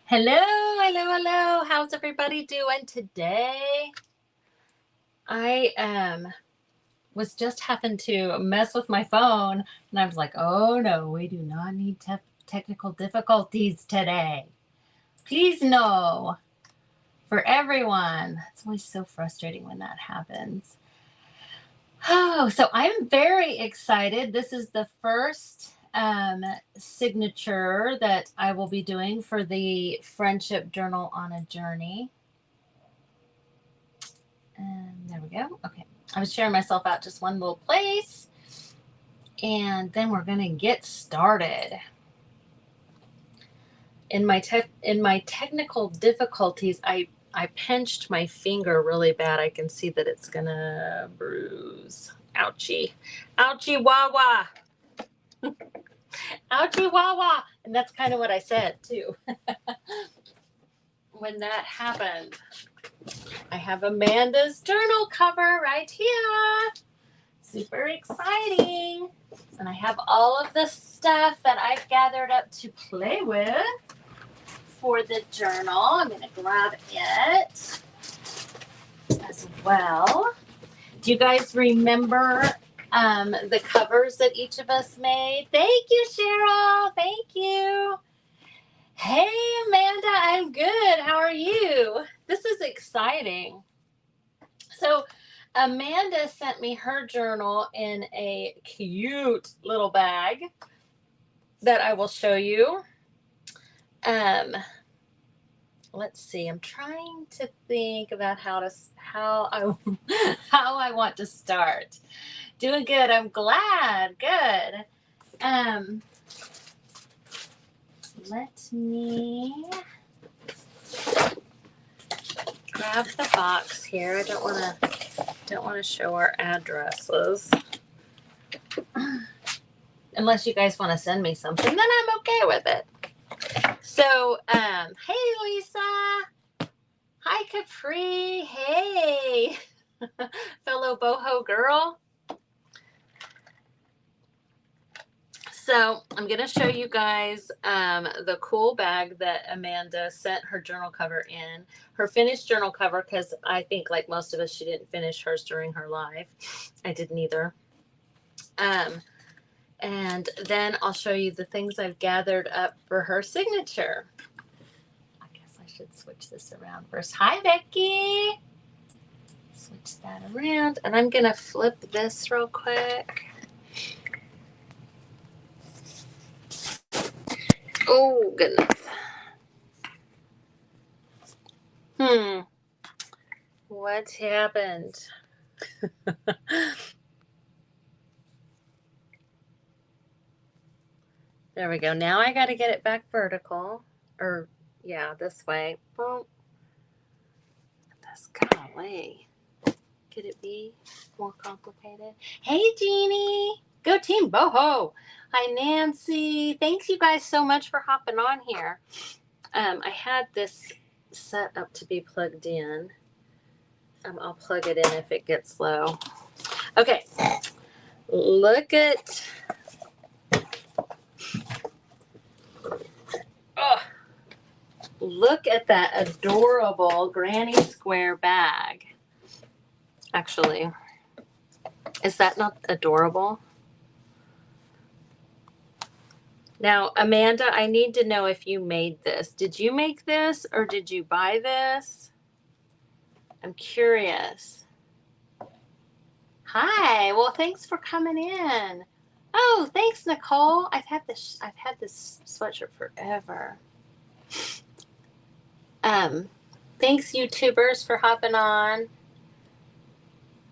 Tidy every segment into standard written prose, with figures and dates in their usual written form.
Hello, hello, hello. How's everybody doing today? I was just having to mess with my phone and I was like, "Oh no, we do not need technical difficulties today." Please no. For everyone. It's always so frustrating when that happens. Oh, so I'm very excited. This is the first signature that I will be doing for the Friendship Journal on a Journey. And there we go. Okay. I was sharing myself out just one little place. And then we're going to get started. In my technical difficulties, I pinched my finger really bad. I can see that it's going to bruise. Ouchie. Ouchie wah wah. Ouchie wah wah. And that's kind of what I said too. When that happened. I have Amanda's journal cover right here. Super exciting. And I have all of the stuff that I've gathered up to play with for the journal. I'm going to grab it as well. Do you guys remember the covers that each of us made? Thank you, Cheryl. Thank you. Hey, Amanda, I'm good. How are you? This is exciting. So, Amanda sent me her journal in a cute little bag that I will show you. Let's see. I'm trying to think about how I want to start. Doing good. I'm glad. Good. Let me grab the box here. I don't want to show our addresses. Unless you guys want to send me something, then I'm okay with it. So, hey Lisa. Hi Capri. Hey. Fellow BOHO girl. So I'm going to show you guys the cool bag that Amanda sent her journal cover in. Her finished journal cover, because I think like most of us, she didn't finish hers during her live. I didn't either. And then I'll show you the things I've gathered up for her signature. I guess I should switch this around first. Hi, Becky. Switch that around. And I'm going to flip this real quick. Oh, goodness. What happened? There we go. Now I got to get it back vertical. Or, yeah, this way. Boom. This golly. Could it be more complicated? Hey, Jeannie. Go team BOHO. Hi, Nancy. Thanks you guys so much for hopping on here. I had this set up to be plugged in. I'll plug it in if it gets low. Okay. Look at... Look at that adorable granny square bag. Actually, is that not adorable? Now, Amanda, I need to know if you made this. Did you make this or did you buy this? I'm curious. Hi. Well, thanks for coming in. Oh, thanks, Nicole. I've had this sweatshirt forever. Thanks, YouTubers, for hopping on.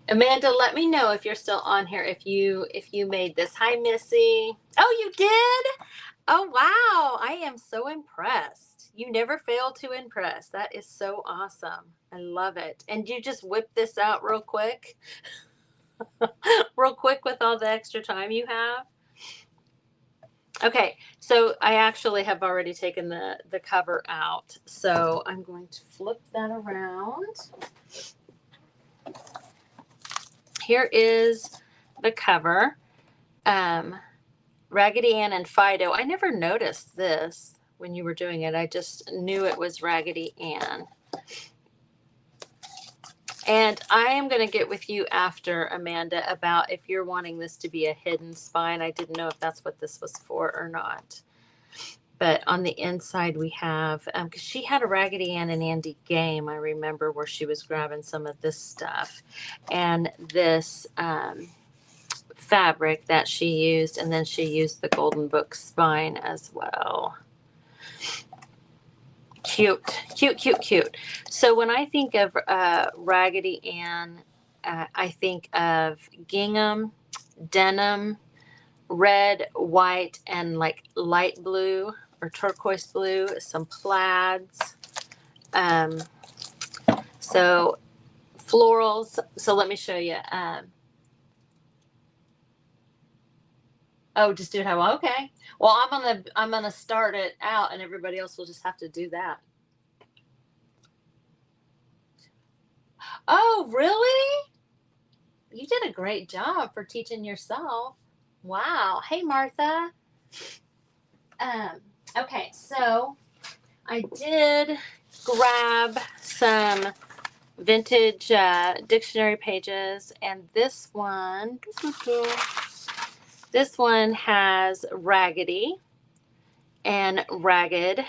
Amanda, let me know if you're still on here, if you made this. Hi, Missy. Oh, you did? Oh, wow. I am so impressed. You never fail to impress. That is so awesome. I love it. And you just whip this out real quick? Real quick with all the extra time you have? Okay, so I actually have already taken the cover out. So I'm going to flip that around. Here is the cover. Raggedy Ann and Fido. I never noticed this. when you were doing it. I just knew it was Raggedy Ann. And I am going to get with you after, Amanda, about if you're wanting this to be a hidden spine. I didn't know if that's what this was for or not. But on the inside we have, because she had a Raggedy Ann and Andy game, I remember, where she was grabbing some of this stuff. And this fabric that she used, and then she used the Golden Book spine as well. Cute, cute, cute, cute. So when I think of Raggedy Ann, I think of gingham, denim, red, white, and like light blue or turquoise blue, some plaids. So florals. So let me show you. Oh, just do it how well. Okay. Well, I'm gonna start it out, and everybody else will just have to do that. Oh, really? You did a great job for teaching yourself. Wow. Hey, Martha. Okay, so I did grab some vintage dictionary pages, and this one has raggedy and ragged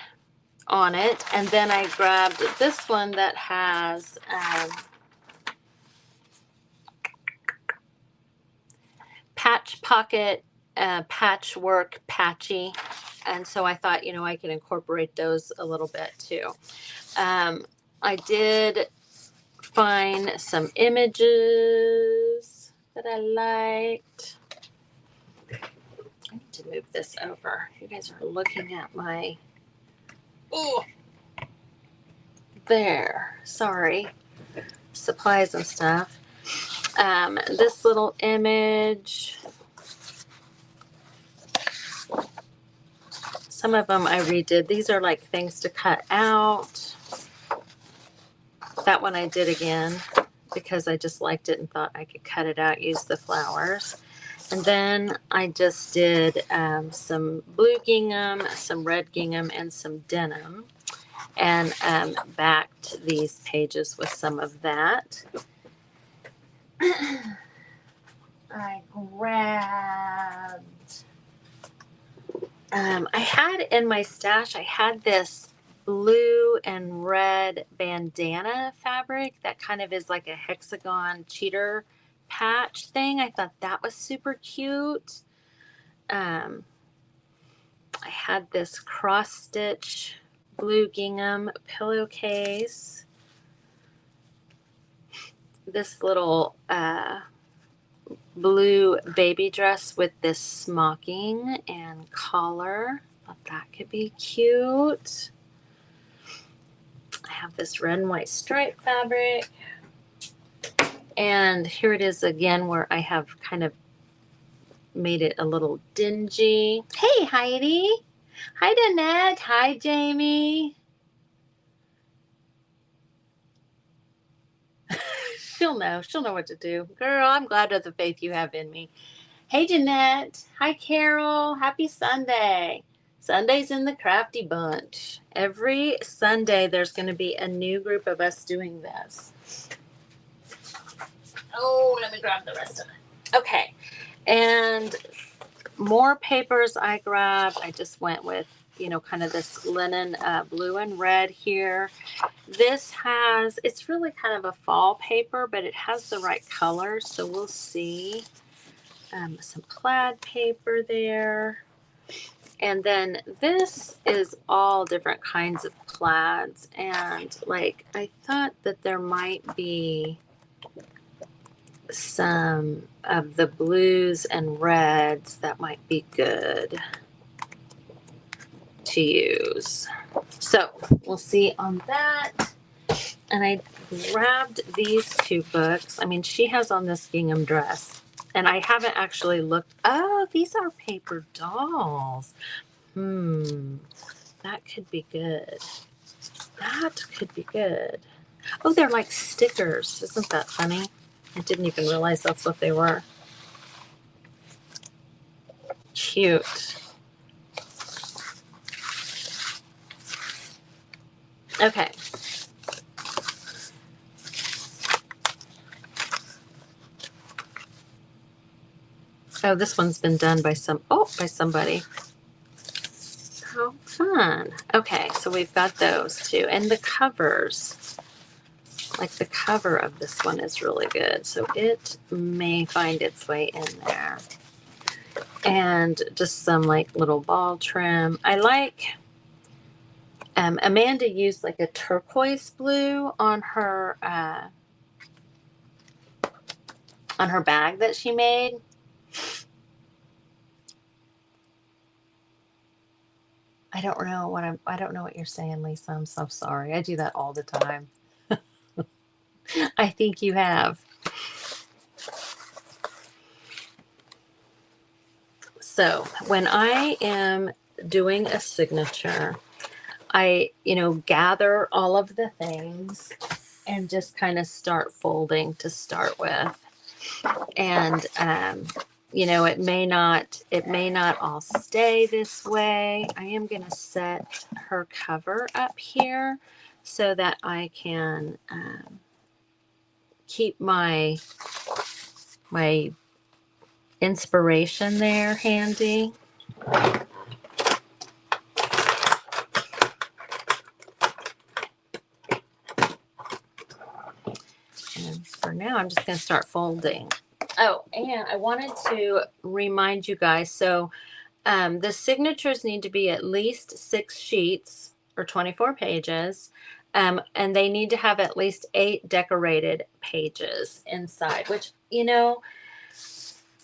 on it, and then I grabbed this one that has patch pocket, patchwork, patchy, and so I thought, you know, I can incorporate those a little bit too. I did find some images that I liked. I need to move this over. You guys are looking at my, oh, there, sorry, supplies and stuff. This little image, some of them I redid. These are like things to cut out. That one I did again because I just liked it and thought I could cut it out, use the flowers. And then I just did some blue gingham, some red gingham, and some denim, and backed these pages with some of that. I grabbed, I had in my stash, I had this blue and red bandana fabric that kind of is like a hexagon cheater patch thing. I thought that was super cute. I had this cross stitch blue gingham pillowcase. This little blue baby dress with this smocking and collar. Thought that could be cute. I have this red and white stripe fabric. And here it is again where I have kind of made it a little dingy. Hey, Heidi. Hi, Danette. Hi, Jamie. She'll know. She'll know what to do. Girl, I'm glad of the faith you have in me. Hey, Jeanette. Hi, Carol. Happy Sunday. Sunday's in the Crafty Bunch. Every Sunday, there's going to be a new group of us doing this. Oh, let me grab the rest of it. Okay. And more papers I grabbed. I just went with, you know, kind of this linen blue and red here. This has, it's really kind of a fall paper, but it has the right color, so we'll see. Some plaid paper there. And then this is all different kinds of plaids, and like I thought that there might be some of the blues and reds that might be good to use. So we'll see on that. And I grabbed these two books. I mean, she has on this gingham dress, and I haven't actually looked. Oh, these are paper dolls. That could be good. That could be good. Oh, they're like stickers. Isn't that funny? I didn't even realize that's what they were. Cute. Okay. Oh, this one's been done by somebody. How fun. Okay, so we've got those two. And the covers, like the cover of this one is really good. So it may find its way in there. And just some like little ball trim. I like, Amanda used like a turquoise blue on her bag that she made. I don't know what you're saying, Lisa. I'm so sorry. I do that all the time. I think you have. So when I am doing a signature, I, gather all of the things and just kind of start folding to start with. And, it may not all stay this way. I am going to set her cover up here so that I can keep my inspiration there handy. And for now, I'm just going to start folding. Oh, and I wanted to remind you guys, so the signatures need to be at least 6 sheets or 24 pages, and they need to have at least 8 decorated pages inside, which,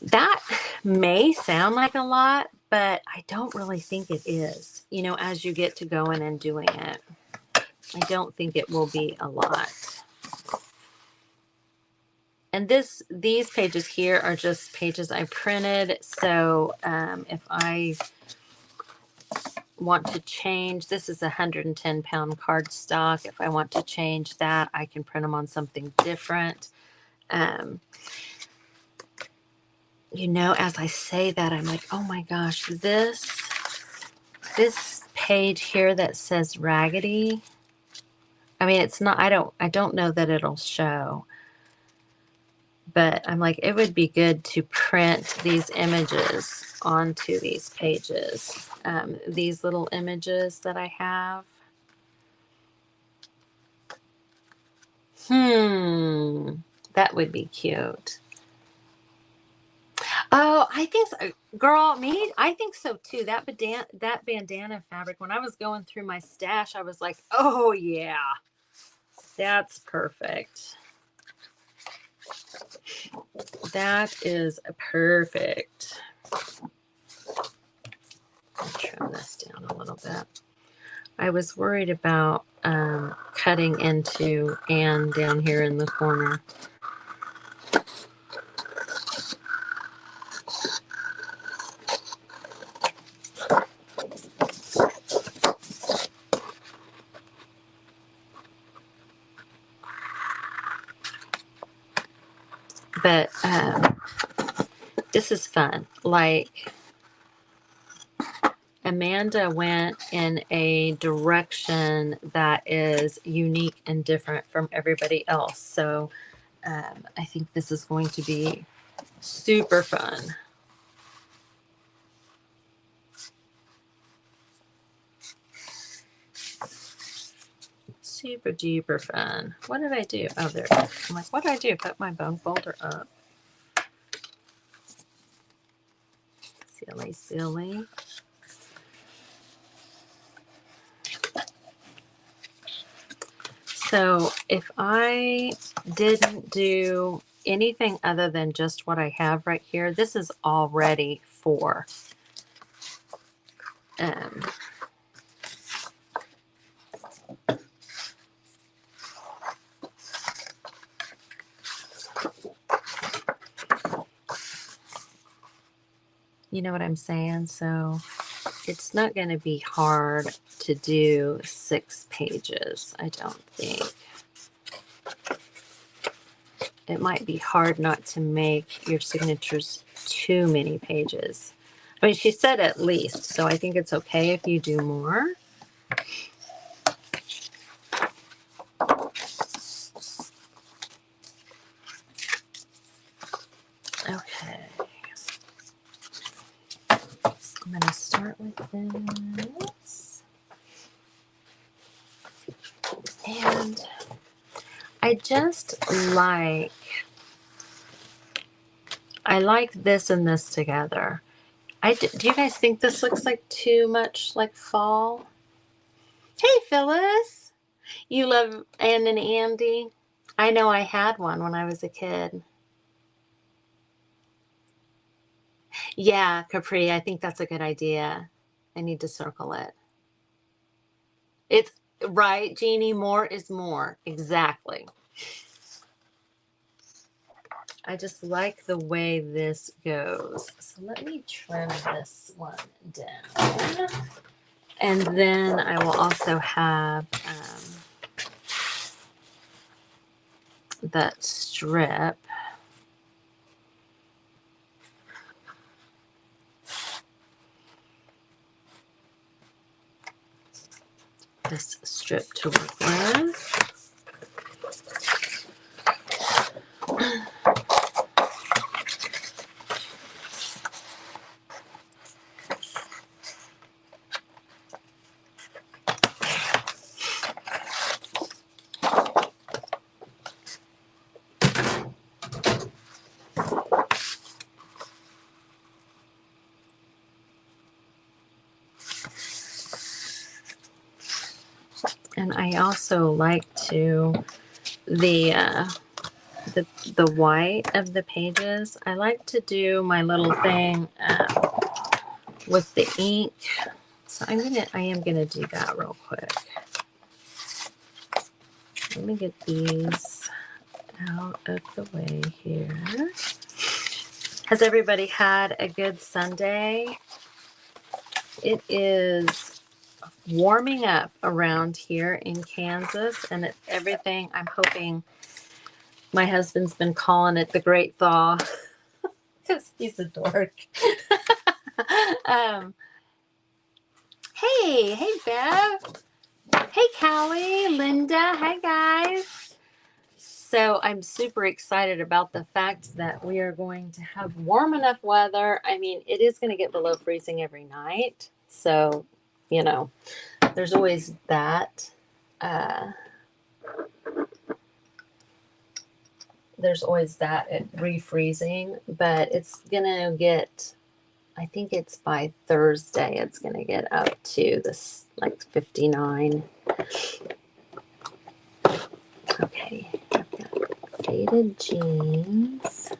that may sound like a lot, but I don't really think it is, as you get to going and doing it. I don't think it will be a lot. And these pages here are just pages I printed. So if I want to change, this is a 110-pound cardstock. If I want to change that, I can print them on something different. As I say that, I'm like, oh my gosh, this page here that says Raggedy. I mean, it's not, I don't know that it'll show. But I'm like, it would be good to print these images onto these pages. These little images that I have. That would be cute. Oh, I think so. Girl, I think so too. That bandana fabric, when I was going through my stash, I was like, oh yeah, that's perfect. That is perfect. I'll trim this down a little bit. I was worried about cutting into Anne down here in the corner. But this is fun. Like, Amanda went in a direction that is unique and different from everybody else. So I think this is going to be super fun. Super duper fun. What did I do? Oh, there it is. I'm like, what did I do? Put my bone folder up. Silly, silly. So if I didn't do anything other than just what I have right here, this is all ready for you know what I'm saying? So it's not going to be hard to do 6 pages, I don't think. It might be hard not to make your signatures too many pages. I mean, she said at least, so I think it's okay if you do more. And I just like, I like this and this together. Do you guys think this looks like too much like fall? Hey, Phyllis. You love Ann and Andy? I know I had one when I was a kid. Yeah, Capri, I think that's a good idea. I need to circle it. It's right, Jeannie, more is more. Exactly. I just like the way this goes. So let me trim this one down. And then I will also have that strip. This strip to work with. And I also like to the white of the pages. I like to do my little thing with the ink. So I am gonna do that real quick. Let me get these out of the way here. Has everybody had a good Sunday? It is warming up around here in Kansas, and it's everything. I'm hoping, my husband's been calling it the Great Thaw because he's a dork. Hey Bev. Hey Callie, Linda. Hi guys. So I'm super excited about the fact that we are going to have warm enough weather. I mean, it is going to get below freezing every night. So, you know, there's always that. There's always that at refreezing, but it's going to get, I think it's by Thursday, it's going to get up to this like 59. Okay, I've got faded jeans.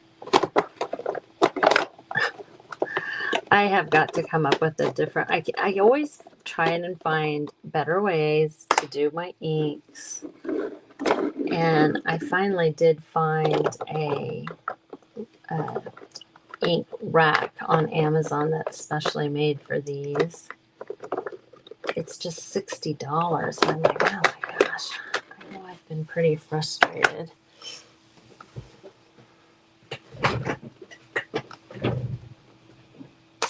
I have got to come up with a different, I always try and find better ways to do my inks. And I finally did find a ink rack on Amazon that's specially made for these. It's just $60. And I'm like, oh my gosh, I know I've been pretty frustrated.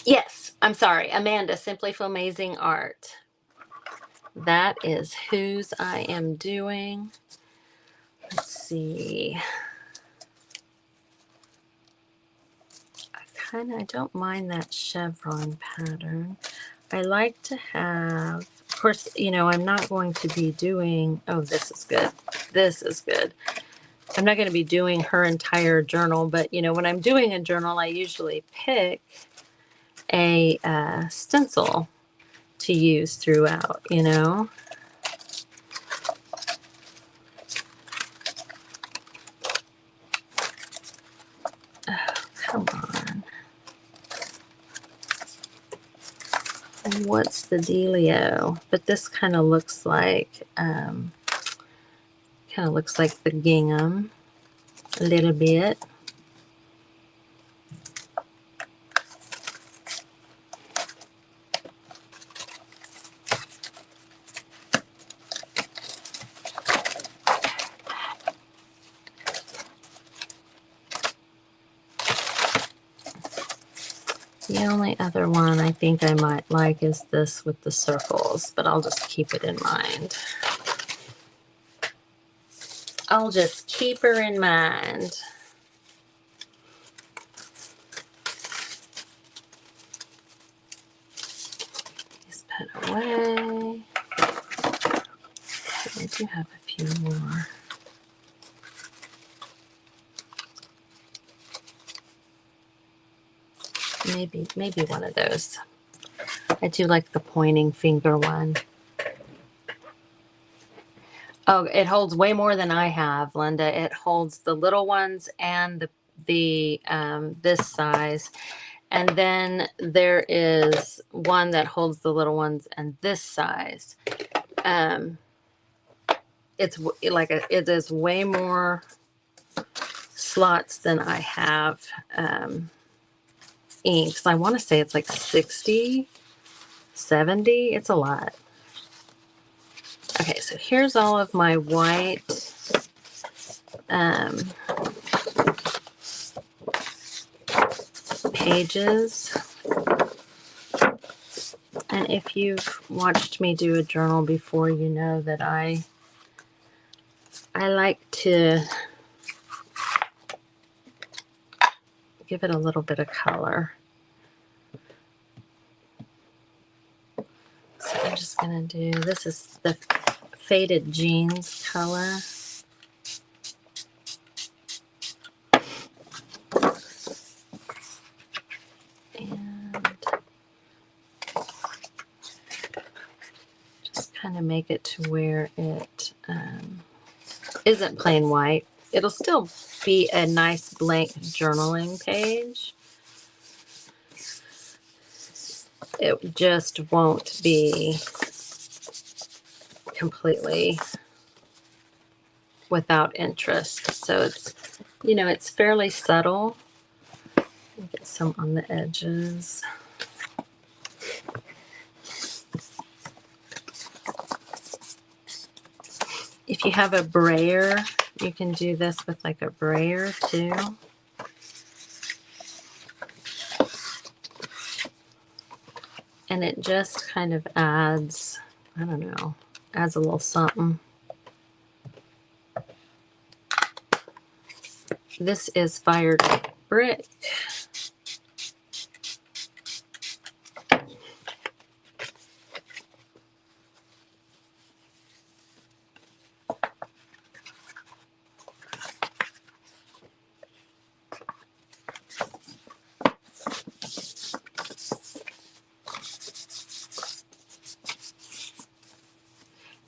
Yes, I'm sorry, Amanda, Simply for Amazing Art. That is whose I am doing. Let's see. I don't mind that chevron pattern. I like to have, of course, you know, I'm not going to be doing, oh, this is good. This is good. I'm not going to be doing her entire journal, but, you know, when I'm doing a journal, I usually pick a stencil to use throughout, you know. Oh, come on. What's the dealio? But this kind of looks like the gingham a little bit. The only other one I think I might like is this with the circles, but I'll just keep it in mind. I'll just keep her in mind. Just put away. do have a few more. Maybe one of those. I do like the pointing finger one. Oh, it holds way more than I have, Linda. It holds the little ones and the this size. And then there is one that holds the little ones and this size. It's like it is way more slots than I have inks. I want to say it's like 60, 70. It's a lot. Okay, so here's all of my white pages. And if you've watched me do a journal before, you know that I like to give it a little bit of color. So I'm just going to do, this is the Faded Jeans color. And just kind of make it to where it isn't plain white. It'll still be a nice blank journaling page. It just won't be completely without interest. So it's, you know, it's fairly subtle. Get some on the edges. If you have a brayer, you can do this with like a brayer too. And it just kind of adds, I don't know, adds a little something. This is Fired Brick.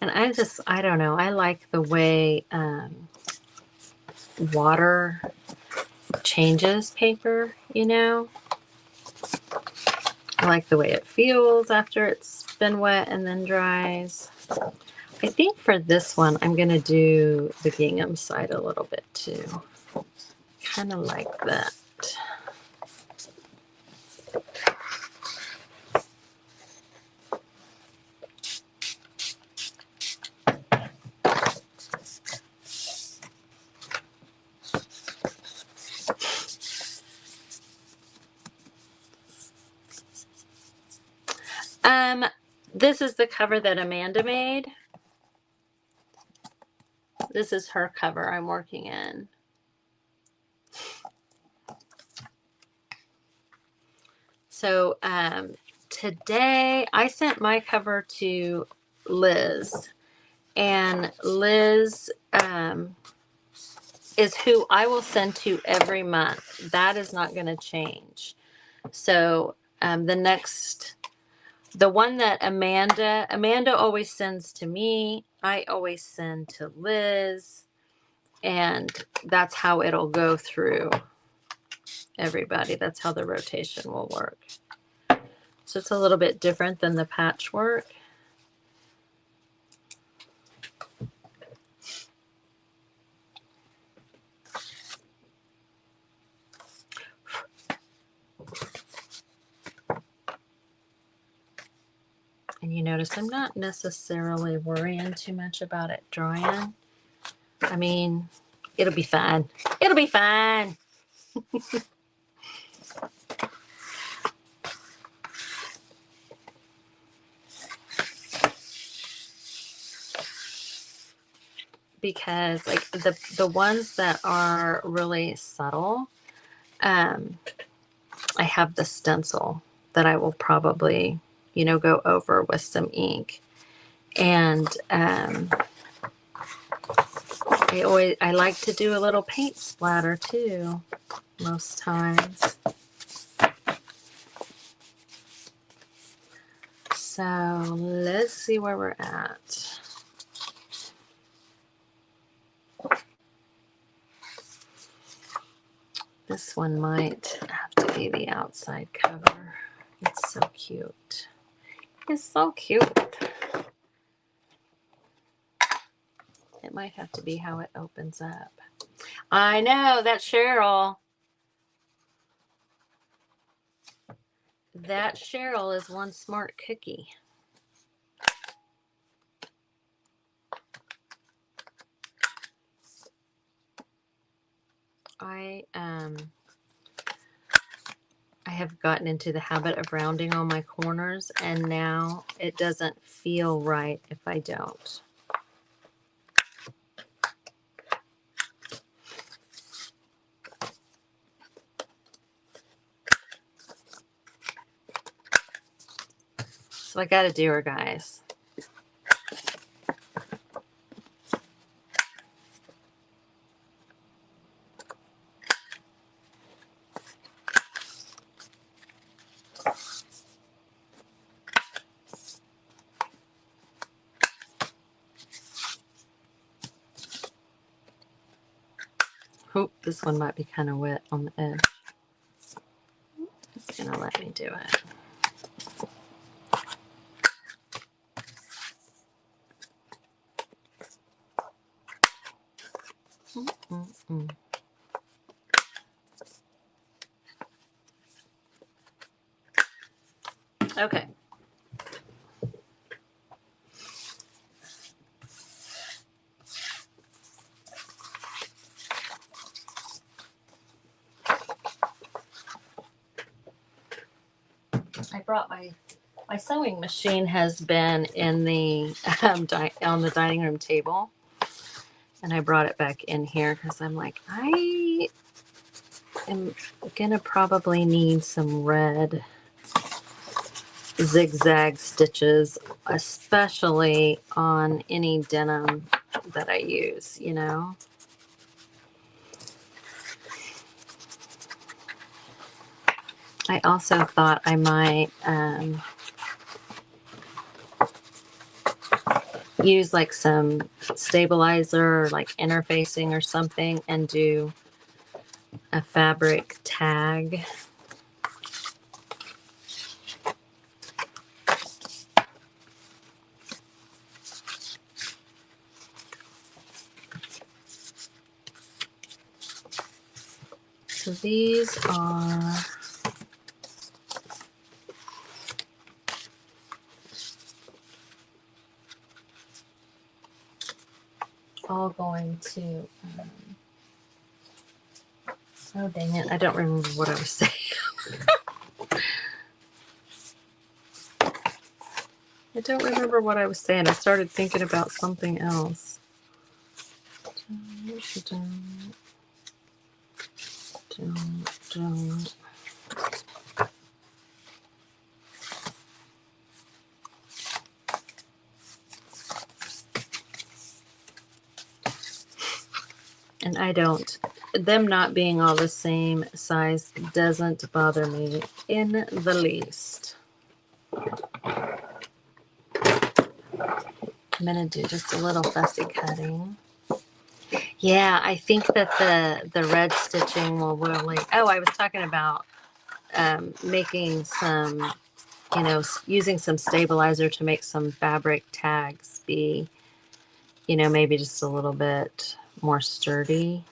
And I don't know, I like the way water changes paper, you know. I like the way it feels after it's been wet and then dries. I think for this one, I'm going to do the gingham side a little bit too. Kind of like that. This is the cover that Amanda made. This is her cover I'm working in. So today I sent my cover to Liz, and Liz is who I will send to every month. That is not going to change. So the one that Amanda always sends to me, I always send to Liz, and that's how it'll go through everybody. That's how the rotation will work. So it's a little bit different than the patchwork. And you notice I'm not necessarily worrying too much about it drying. I mean, it'll be fine. It'll be fine. Because like the ones that are really subtle, I have the stencil that I will probably, you know, go over with some ink. And I like to do a little paint splatter too, most times. So let's see where we're at. This one might have to be the outside cover. It's so cute. It's so cute. It might have to be how it opens up. I know, that's Cheryl. That Cheryl is one smart cookie. I have gotten into the habit of rounding on my corners, and now it doesn't feel right if I don't. So I gotta do her, guys. Oh, this one might be kind of wet on the edge. It's gonna let me do it. Okay. I brought my sewing machine has been in the on the dining room table, and I brought it back in here because I'm like, I am gonna probably need some red zigzag stitches, especially on any denim that I use, you know. I also thought I might use like some stabilizer, like interfacing or something, and do a fabric tag. So these are all going to, oh dang it, I don't remember what I was saying. I don't remember what I was saying. I started thinking about something else. Don't. And I don't, them not being all the same size doesn't bother me in the least. I'm going to do just a little fussy cutting. Yeah, I think that the red stitching will really, oh, I was talking about making some, you know, using some stabilizer to make some fabric tags be, you know, maybe just a little bit more sturdy.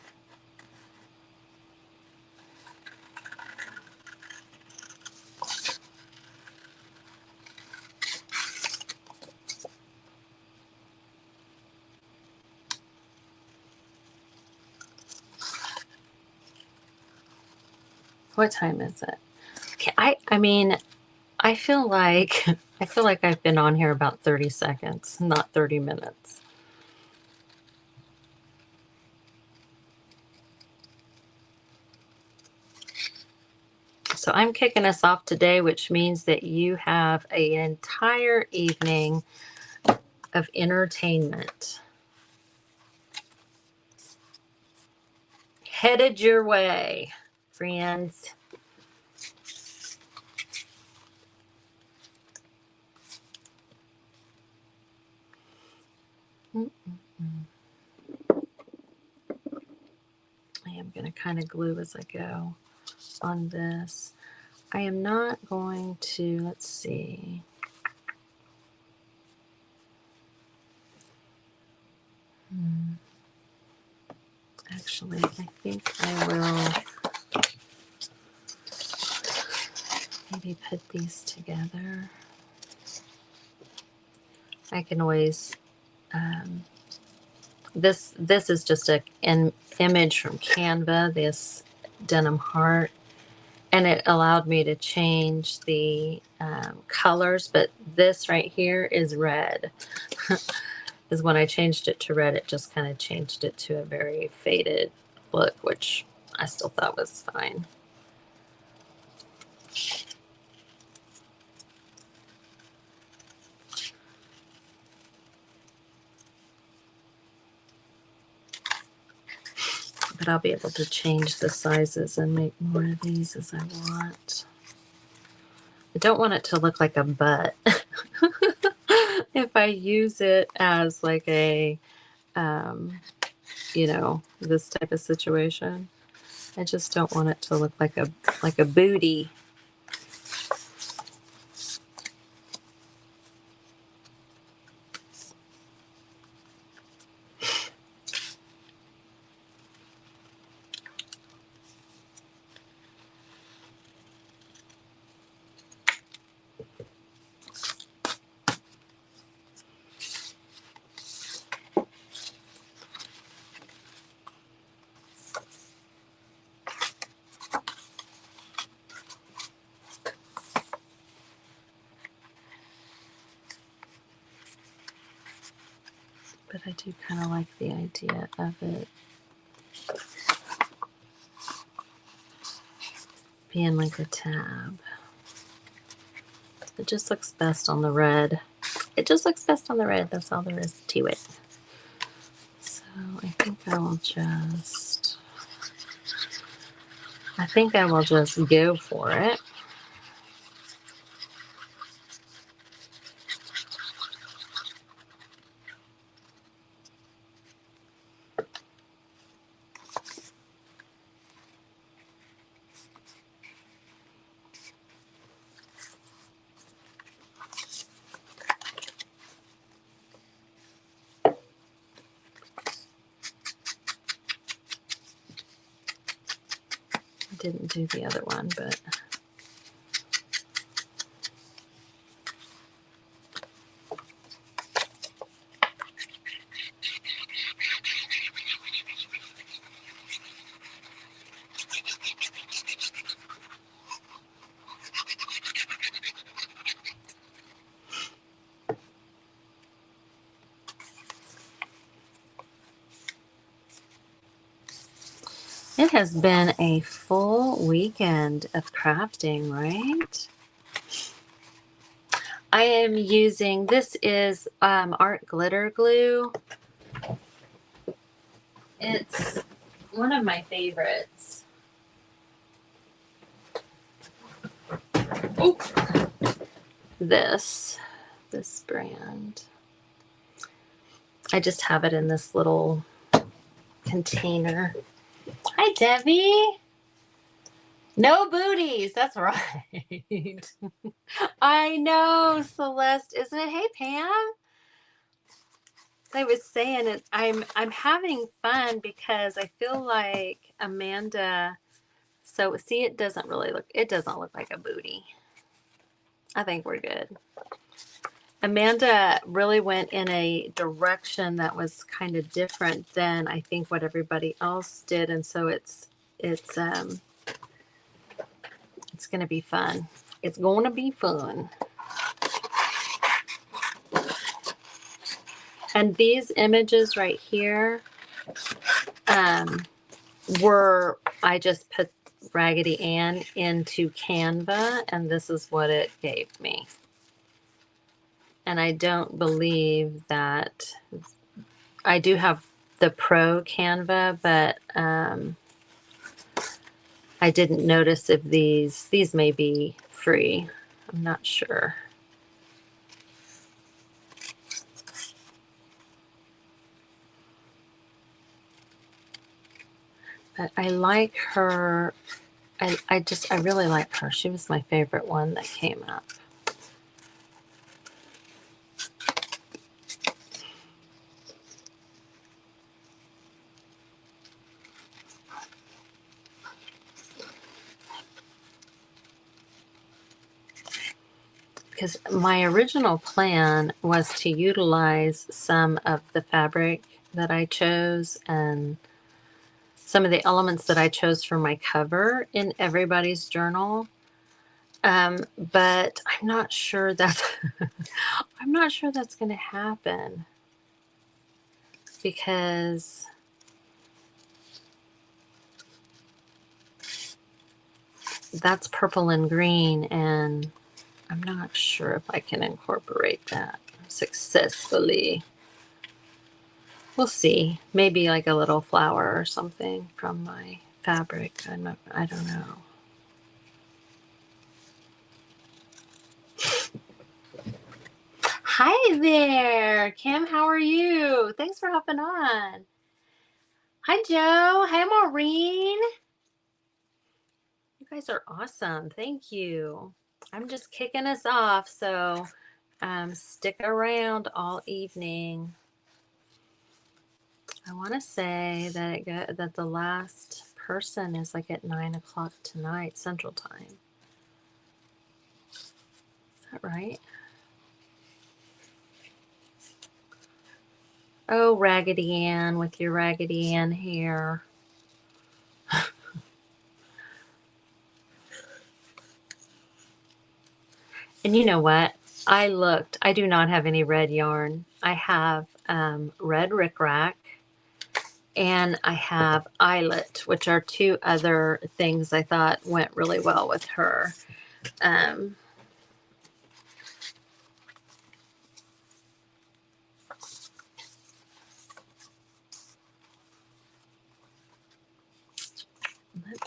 What time is it? Okay, I mean, I feel like I've been on here about 30 seconds, not 30 minutes. So I'm kicking us off today, which means that you have an entire evening of entertainment. headed your way, friends. I am going to kind of glue as I go on this. I am not going to, let's see. Actually, I think I will maybe put these together. I can always, this is just an image from Canva, this denim heart, and it allowed me to change the colors, but this right here is red. Is when I changed it to red, it just kind of changed it to a very faded look, which I still thought was fine. But I'll be able to change the sizes and make more of these as I want. I don't want it to look like a butt. If I use it as like a, you know, this type of situation, I just don't want it to look like a booty. But I do kind of like the idea of it being like a tab. It just looks best on the red. It just looks best on the red. That's all there is to it. So I think I will just go for it. I didn't do the other one, but it has been a full weekend of crafting, right? I am using, this is art glitter glue. It's one of my favorites. Oh, this brand. I just have it in this little container. Hi, Debbie. No booties. That's right. I know, Celeste, isn't it? Hey, Pam. I was saying it. I'm having fun because I feel like Amanda. So see, it doesn't look like a booty. I think we're good. Amanda really went in a direction that was kind of different than I think what everybody else did, and so it's going to be fun. It's going to be fun. And these images right here were, I just put Raggedy Ann into Canva, and this is what it gave me. And I don't believe that I do have the Pro Canva, but I didn't notice if these may be free. I'm not sure. But I like her. I really like her. She was my favorite one that came up. Because my original plan was to utilize some of the fabric that I chose and some of the elements that I chose for my cover in everybody's journal. But I'm not sure that's I'm not sure that's going to happen, because that's purple and green, and I'm not sure if I can incorporate that successfully. We'll see. Maybe like a little flower or something from my fabric. I don't know. Hi there, Kim. How are you? Thanks for hopping on. Hi, Joe. Hi, Maureen. You guys are awesome. Thank you. I'm just kicking us off, so stick around all evening. I want to say that the last person is like at 9 o'clock tonight, Central Time. Is that right? Oh, Raggedy Ann with your Raggedy Ann hair. And you know what? I looked. I do not have any red yarn. I have red rickrack, and I have eyelet, which are two other things I thought went really well with her. Let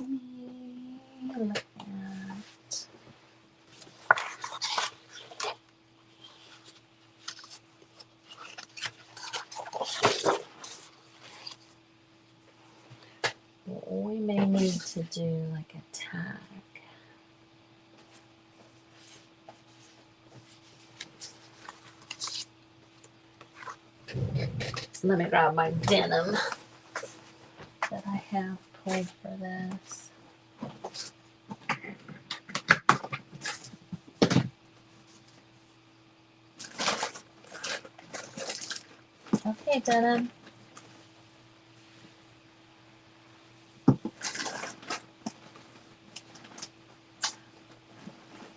me look at. We may need to do like a tag. Let me grab my denim that I have pulled for this. Okay, denim.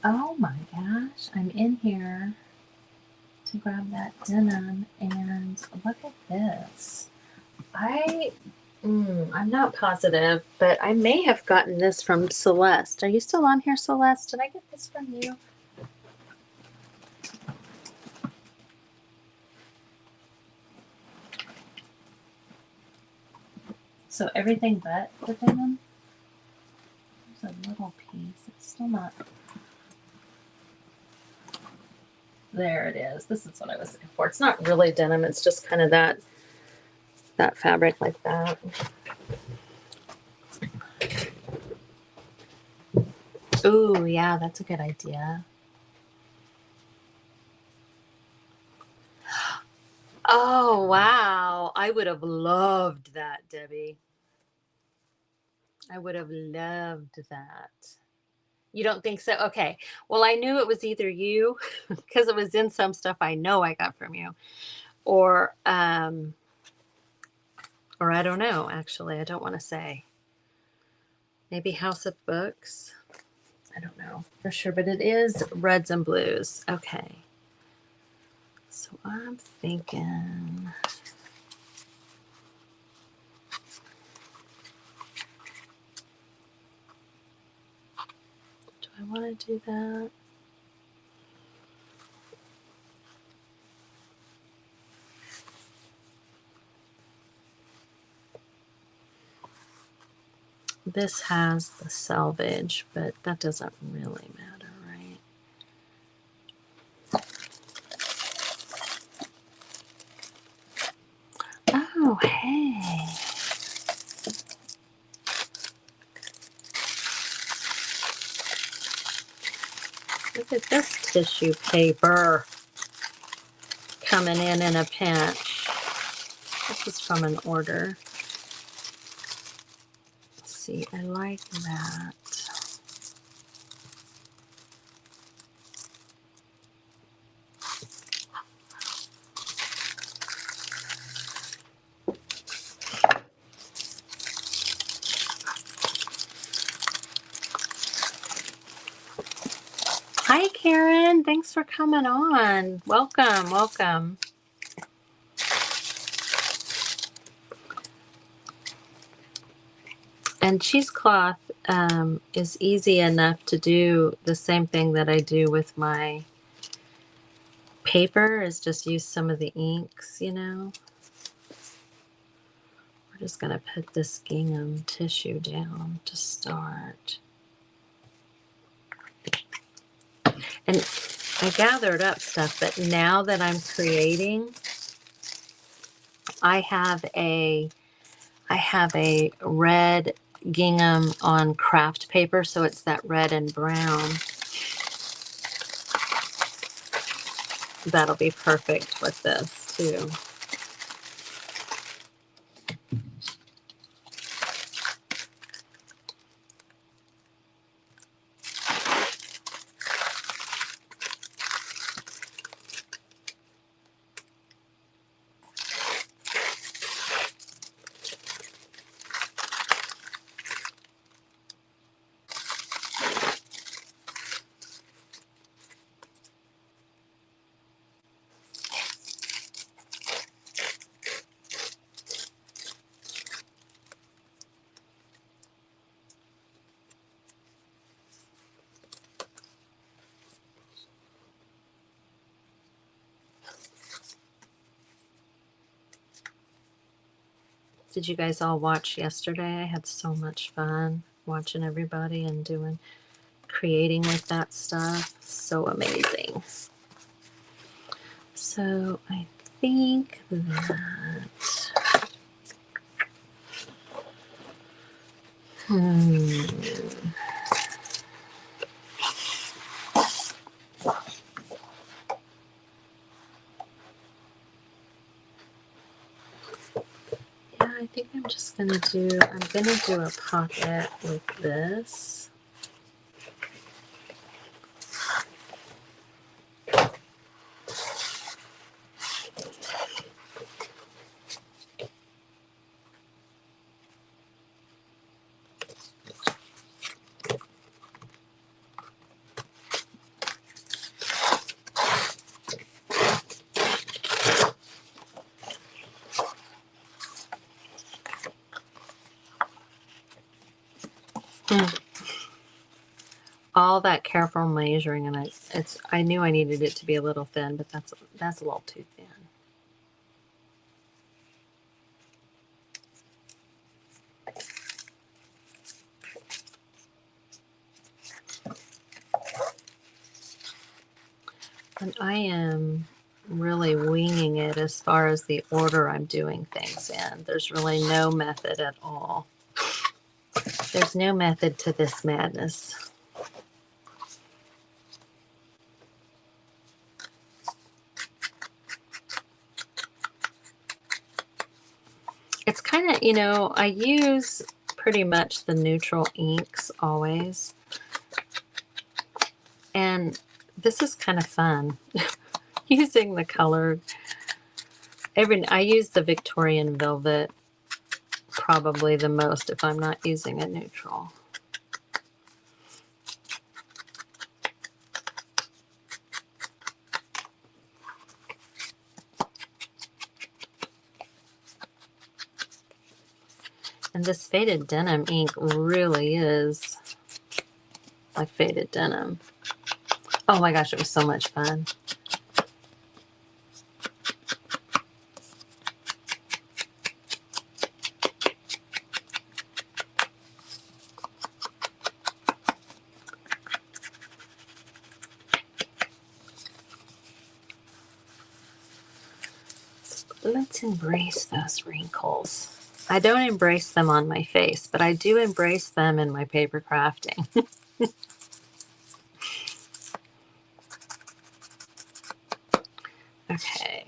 Oh my gosh, I'm in here to grab that denim, and look at this. I'm not positive, but I may have gotten this from Celeste. Are you still on here, Celeste? Did I get this from you? So everything but the denim? There's a little piece. It's still not. There it is. This is what I was looking for. It's not really denim. It's just kind of that fabric like that. Ooh, yeah, that's a good idea. Oh, wow. I would have loved that, Debbie. I would have loved that. You don't think so? Okay. Well, I knew it was either you, because it was in some stuff I know I got from you, or I don't know, actually. I don't want to say. Maybe House of Books. I don't know for sure, but it is reds and blues. Okay. So I'm thinking. Do I want to do that? This has the selvage, but that doesn't really matter, right? Oh, hey. Look at this tissue paper coming in a pinch. This is from an order. Let's see, I like that. Hi, Karen. Thanks for coming on. Welcome, welcome. And cheesecloth is easy enough to do the same thing that I do with my paper, is just use some of the inks, you know. We're just going to put this gingham tissue down to start. And I gathered up stuff, but now that I'm creating, I have a red gingham on craft paper, so it's that red and brown. That'll be perfect with this too. Did you guys all watch yesterday? I had so much fun watching everybody and creating with that stuff. So amazing. So I think that, yeah, I think I'm gonna do a pocket with this. All that careful measuring, and I knew I needed it to be a little thin, but that's a little too thin. And I am really winging it as far as the order I'm doing things in. There's really no method at all. There's no method to this madness. It's kind of, I use pretty much the neutral inks always. And this is kind of fun. Using the colored. I use the Victorian Velvet probably the most if I'm not using a neutral. And this faded denim ink really is like faded denim. Oh my gosh, it was so much fun. Let's embrace those wrinkles. I don't embrace them on my face, but I do embrace them in my paper crafting. Okay.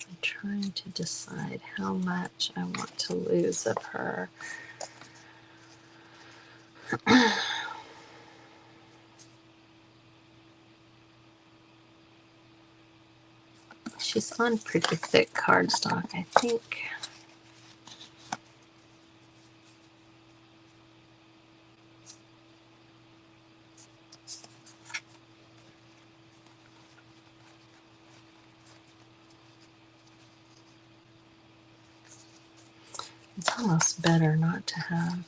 I'm trying to decide how much I want to lose of her. She's on pretty thick cardstock, I think. It's almost better not to have.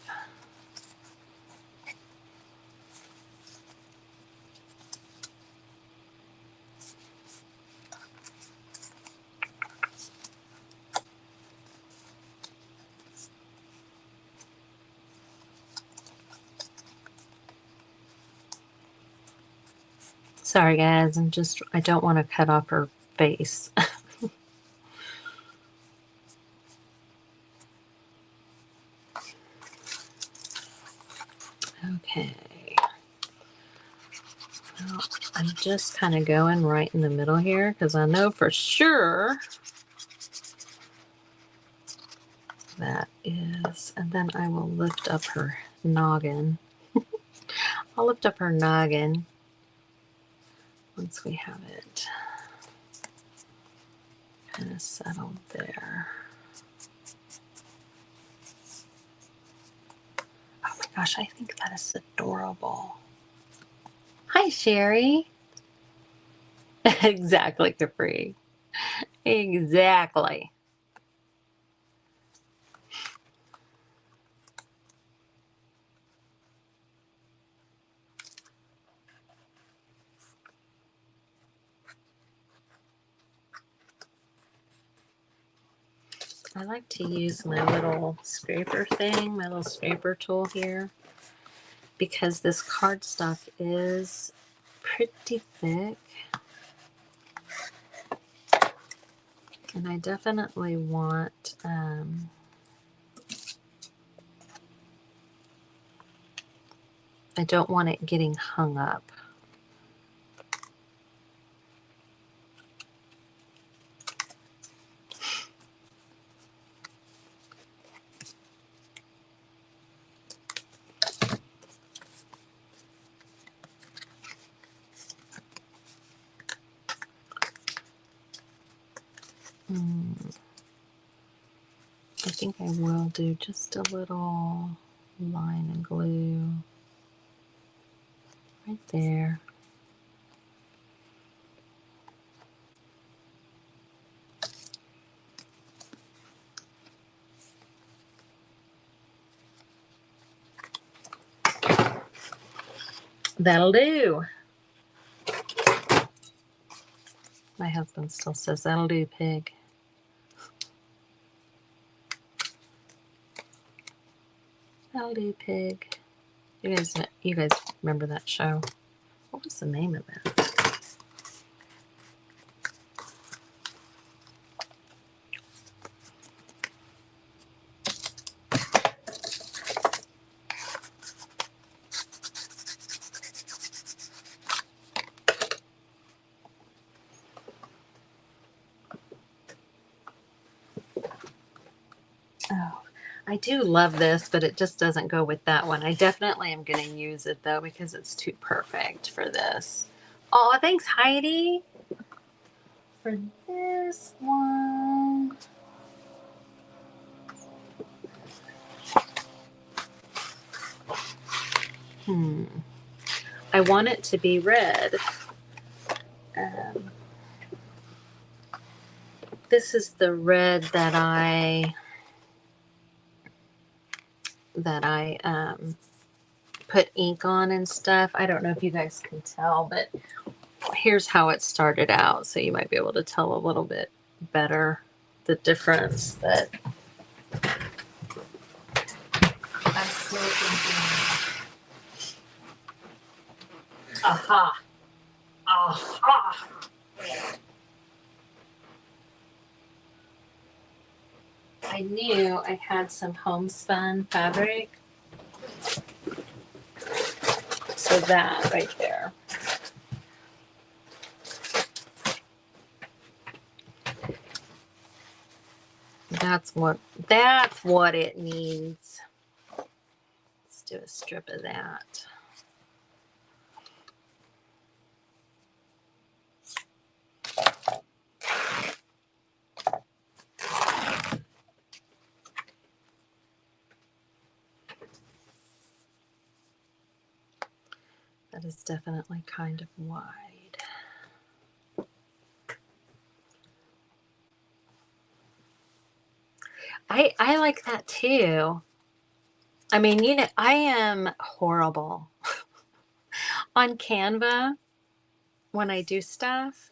Sorry guys, I don't want to cut off her face. Okay. Well, I'm just kind of going right in the middle here because I know for sure that is, and then I will lift up her noggin. I'll lift up her noggin once we have it kind of settled there. Oh my gosh, I think that is adorable. Hi, Sherry. Exactly, Capri. Exactly. I like to use my little scraper thing, my little scraper tool here, because this cardstock is pretty thick. And I definitely want, I don't want it getting hung up. I think I will do just a little line and glue right there. That'll do. My husband still says, that'll do, pig. That'll do, pig. You guys remember that show? What was the name of that? Oh, I do love this, but it just doesn't go with that one. I definitely am going to use it, though, because it's too perfect for this. Oh, thanks, Heidi, for this one. I want it to be red. this is the red that I put ink on and stuff. I don't know if you guys can tell, but here's how it started out. So you might be able to tell a little bit better the difference that I'm smoking. Aha. Aha. I knew I had some homespun fabric. So that right there. That's what it needs. Let's do a strip of that. That is definitely kind of wide. I like that too. I mean, you know, I am horrible on Canva when I do stuff.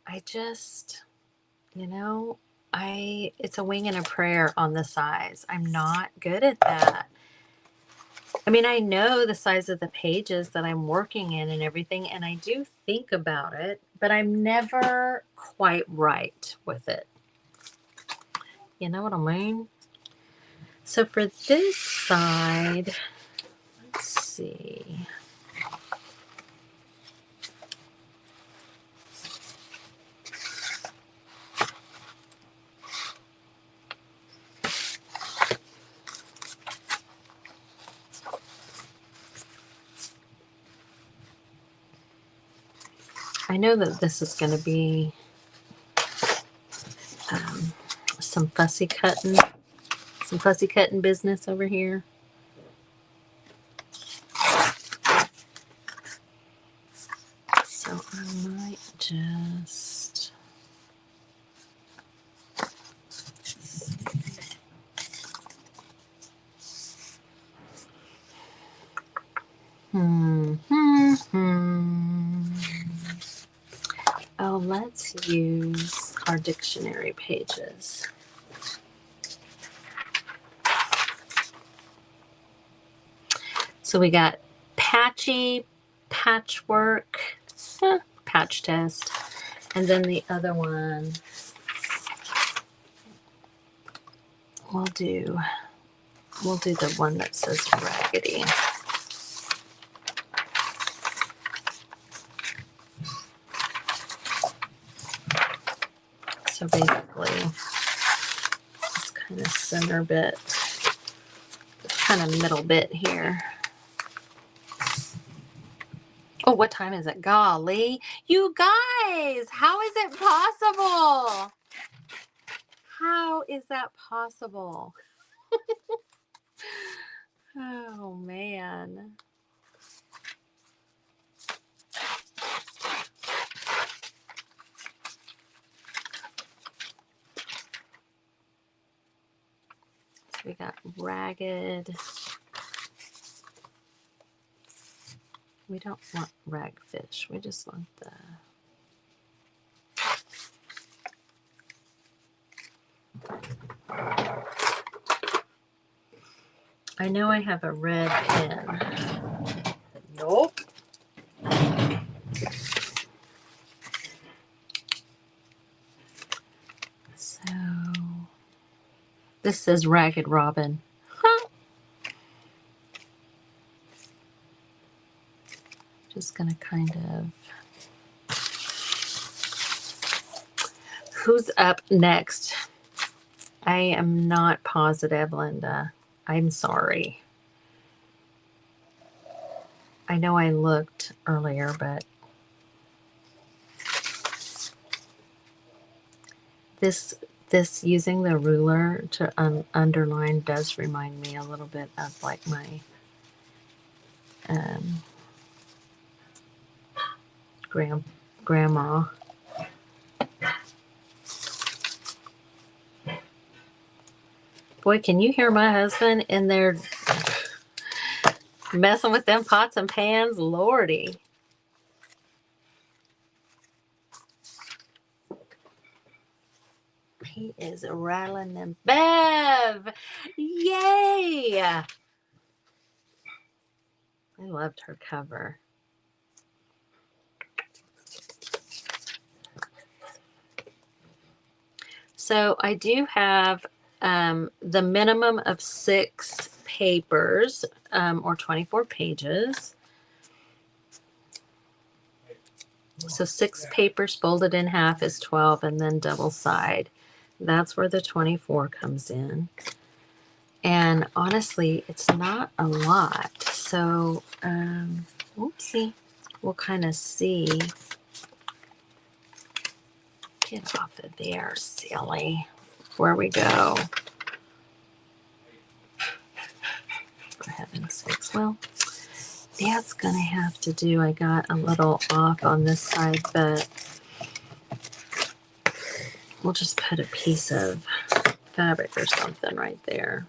I just, you know, it's a wing and a prayer on the size. I'm not good at that. I mean, I know the size of the pages that I'm working in and everything, and I do think about it, but I'm never quite right with it. You know what I mean? So for this side, let's see. I know that this is going to be some fussy cutting business over here. So I might just Oh, let's use our dictionary pages. So we got patchy, patchwork, patch test, and then the other one we'll do the one that says raggedy. So basically, this kind of center bit, this kind of middle bit here. Oh, what time is it? Golly, you guys, how is it possible? How is that possible? Oh, man. We got ragged. We don't want ragfish. We just want the... I know I have a red pen. Nope. So this says Ragged Robin. Huh. Just gonna kind of... Who's up next? I am not positive, Linda. I'm sorry. I know I looked earlier, but this using the ruler to underline does remind me a little bit of like my grandma. Boy, can you hear my husband in there messing with them pots and pans? Lordy. He is rattling them. Bev! Yay! I loved her cover. So I do have the minimum of 6 papers or 24 pages. So 6 papers folded in half is 12, and then double side. That's where the 24 comes in. And honestly, it's not a lot. So, oopsie, we'll kind of see. Get off of there, silly. Where we go. For heaven's sakes. Well, that's going to have to do. I got a little off on this side, but we'll just put a piece of fabric or something right there.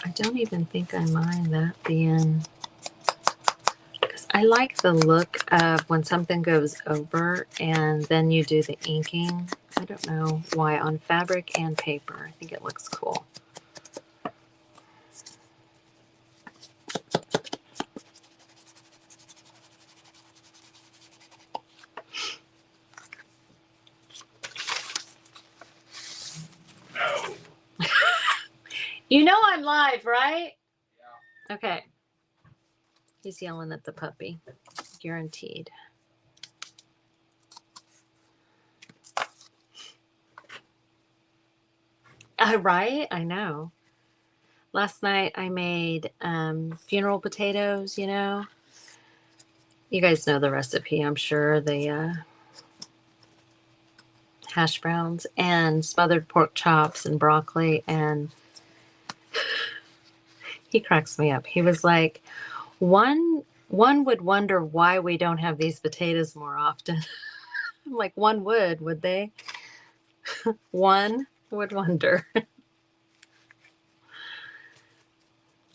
I don't even think I mind that being, because I like the look of when something goes over and then you do the inking. I don't know why, on fabric and paper. I think it looks cool. You know I'm live, right? Yeah. Okay. He's yelling at the puppy. Guaranteed. Right? I know. Last night I made funeral potatoes, you know. You guys know the recipe, I'm sure. The hash browns and smothered pork chops and broccoli, and he cracks me up. He was like, one would wonder why we don't have these potatoes more often. I'm like, one would they? One would wonder.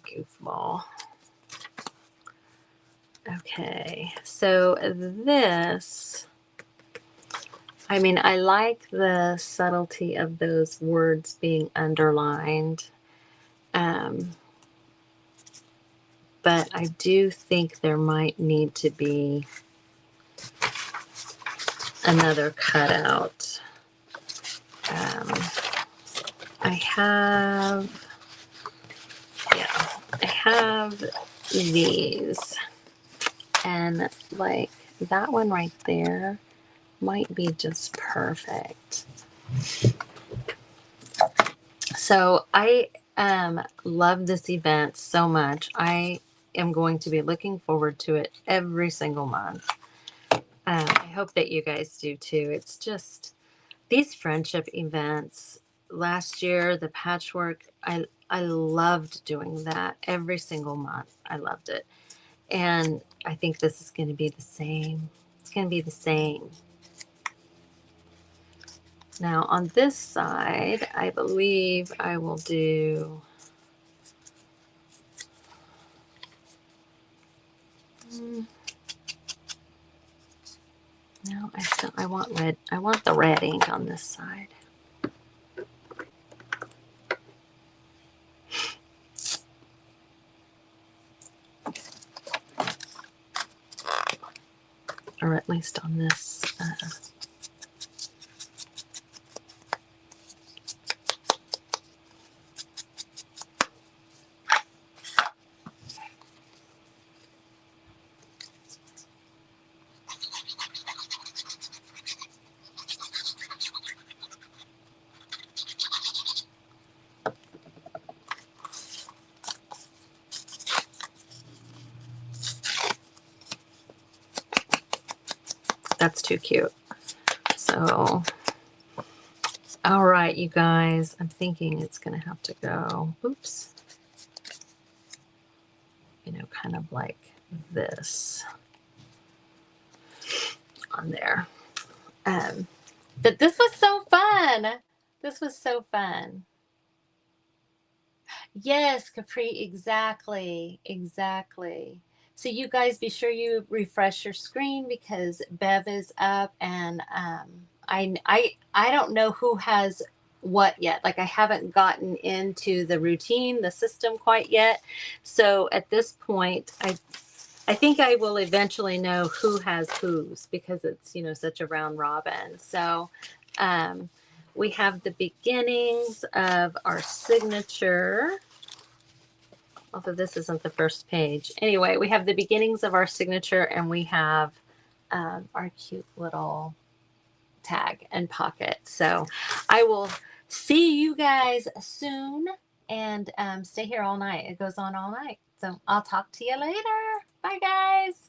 Goofball. Okay, so this, I mean, I like the subtlety of those words being underlined. But I do think there might need to be another cutout. I have these, and like that one right there might be just perfect. So I love this event so much. I am going to be looking forward to it every single month. I hope that you guys do too. It's just these friendship events. Last year, the patchwork, I loved doing that every single month. I loved it. And I think this is going to be the same. It's going to be the same. Now on this side, I believe I will do no, I want red. I want the red ink on this side. Or at least on this. That's too cute. So All right, you guys, I'm thinking it's going to have to go, oops, you know, kind of like this on there. But this was so fun. This was so fun. Yes, Capri, exactly, exactly. So you guys be sure you refresh your screen because Bev is up and I don't know who has what yet. Like I haven't gotten into the routine, the system quite yet. So at this point, I think I will eventually know who has whose because it's, you know, such a round robin. So we have the beginnings of our signature. Although this isn't the first page. Anyway, we have the beginnings of our signature and we have our cute little tag and pocket. So I will see you guys soon and stay here all night. It goes on all night. So I'll talk to you later. Bye, guys.